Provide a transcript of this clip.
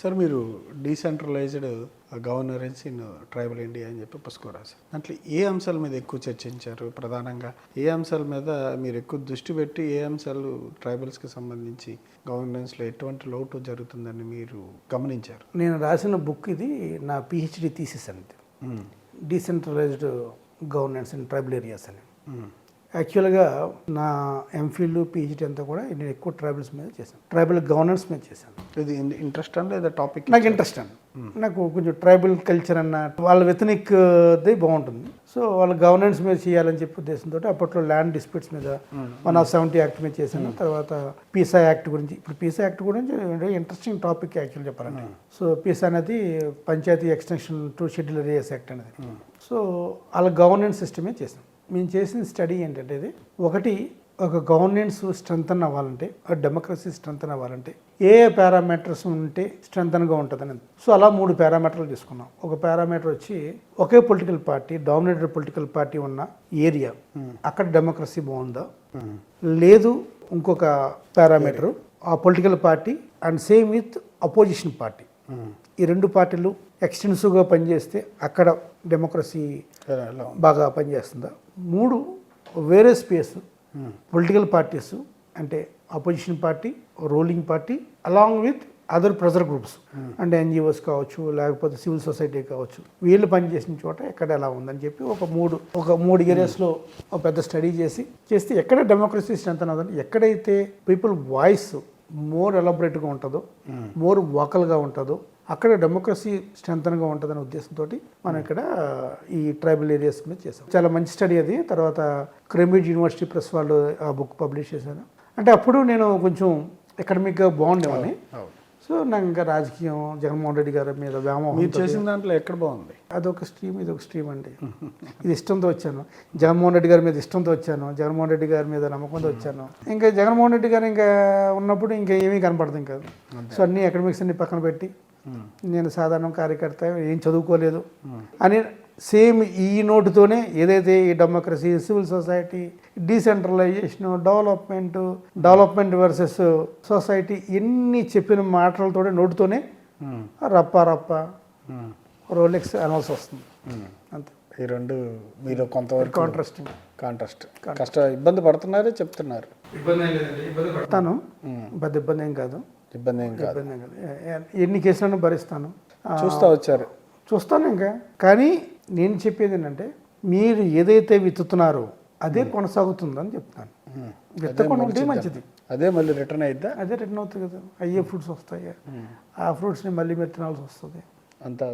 Sir మీరు decentralised గవర్నరెన్స్ in tribal India అని చెప్పి పుస్తకం రాశారు. దాంట్లో ఏ అంశాల మీద ఎక్కువ చర్చించారు? ప్రధానంగా ఏ అంశాల మీద మీరు ఎక్కువ దృష్టి పెట్టి, ఏ అంశాలు ట్రైబల్స్కి సంబంధించి గవర్నెన్స్లో ఎటువంటి లోటు జరుగుతుందని మీరు గమనించారు? నేను రాసిన బుక్ ఇది నా పిహెచ్డి థీసిస్ అనేది, decentralised governance in tribal areas అని. యాక్చువల్గా నా ఎంఫిల్ పిహెచ్డి అంతా కూడా నేను ఎక్కువ ట్రైబల్స్ మీద చేశాను, ట్రైబల్ గవర్నెన్స్ మీద చేశాను. ఇది ఇంట్రెస్ట్ అండి, లేదా టాపిక్? నాకు ఇంట్రెస్ట్ అండి. నాకు కొంచెం ట్రైబల్ కల్చర్ అన్న వాళ్ళ వెతనిక్ది బాగుంటుంది. సో వాళ్ళ గవర్నెన్స్ మీద చేయాలని చెప్పి ఉద్దేశంతో అప్పట్లో ల్యాండ్ డిస్ప్యూట్స్ మీద 170 యాక్ట్ మీద చేశాను. తర్వాత పీసా యాక్ట్ గురించి, ఇప్పుడు పీసా యాక్ట్ గురించి ఇంట్రెస్టింగ్ టాపిక్ యాక్చువల్ చెప్పాలంటే. సో పీసా అనేది panchayati extension to schedule areas act అనేది. సో వాళ్ళ గవర్నెన్స్ సిస్టమే చేశాను. మేము చేసిన స్టడీ ఏంటంటే ఇది ఒకటి, ఒక గవర్నెన్స్ స్ట్రెంథన్ అవ్వాలంటే, డెమోక్రసీ స్ట్రెంథన్ అవ్వాలంటే ఏ పారామీటర్స్ ఉంటే స్ట్రెంథన్గా ఉంటుందని. సో అలా 3 పారామీటర్లు తీసుకున్నాం. ఒక పారామీటర్ వచ్చి ఒకే political party, dominated political party ఉన్న ఏరియా, అక్కడ డెమోక్రసీ బాగుందా, లేదు ఇంకొక పారామీటరు ఆ political party and same with opposition party, ఈ 2 పార్టీలు ఎక్స్టెన్సివ్గా పనిచేస్తే అక్కడ డెమోక్రసీ బాగా పనిచేస్తుందా. 3 వేరే స్పేస్ పొలిటికల్ పార్టీస్ అంటే opposition party, ruling party along with other pressure groups అంటే ఎన్జిఓస్ కావచ్చు, లేకపోతే సివిల్ సొసైటీ కావచ్చు, వీళ్ళు పనిచేసిన చోట ఎక్కడ ఎలా ఉందని చెప్పి ఒక మూడు ఏరియాస్లో ఒక పెద్ద స్టడీ చేస్తే ఎక్కడ డెమోక్రసీ స్ట్రెంత్ అవుతుంది, ఎక్కడైతే పీపుల్ వాయిస్ మోర్ ఎలాబరేట్గా ఉంటుందో, మోర్ వాకల్గా ఉంటుందో అక్కడ డెమోక్రసీ స్ట్రెంథన్గా ఉంటుందనే ఉద్దేశంతో మనం ఇక్కడ ఈ ట్రైబల్ ఏరియాస్ మీద చేసాం. చాలా మంచి స్టడీ అది. తర్వాత కేంబ్రిడ్జ్ యూనివర్సిటీ ప్రెస్ వాళ్ళు ఆ బుక్ పబ్లిష్ చేశారు. అంటే అప్పుడు నేను కొంచెం ఎకడమిక్గా బాగుండేవాడిని. సో నాకు ఇంకా రాజకీయం, జగన్మోహన్ రెడ్డి గారి మీద వ్యామోహం. మీరు చేసిన దాంట్లో ఎక్కడ బాగుంది? అదొక స్ట్రీమ్, ఇదొక స్ట్రీమ్ అండి. ఇది ఇష్టంతో వచ్చాను, జగన్మోహన్ రెడ్డి గారి మీద ఇష్టంతో వచ్చాను, జగన్మోహన్ రెడ్డి గారి మీద నమ్మకంతో వచ్చాను. ఇంకా జగన్మోహన్ రెడ్డి గారు ఇంకా ఉన్నప్పుడు ఇంకా ఏమీ కనపడదు ఇంకా. సో అన్ని ఎకడమిక్స్ అన్ని పక్కన పెట్టి నేను సాధారణ కార్యకర్త, ఏం చదువుకోలేదు అని సేమ్ ఈ నోటుతోనే ఏదైతే ఈ democracy, civil society, decentralisation, development versus society ఎన్ని చెప్పిన మాటలతోనే నోటుతోనే రప్ప రోలెక్స్ అనాల్సి వస్తుంది. అంతే. ఈ 2 మీరు కొంతవరకు కాంట్రాస్ట్ ఇబ్బంది పడుతున్నారు చెప్తున్నారు. ఇబ్బంది పడతాను, పెద్ద ఇబ్బంది ఏం కాదు. ఎన్ని కేసులను భరిస్తాను, చూస్తాను ఇంకా. కానీ నేను చెప్పేది ఏంటంటే మీరు ఏదైతే విత్తుతున్నారో అదే కొనసాగుతుందని చెప్తాను. విత్తకుండా ఉంటే మంచిది. అదే మళ్ళీ రిటర్న్ అయిద్దా? అదే రిటర్న్ అవుతుంది కదా. అయ్యే ఫ్రూట్స్ వస్తాయి, ఆ ఫ్రూట్స్ని మళ్ళీ మీరు తినాల్సి వస్తుంది. అంతా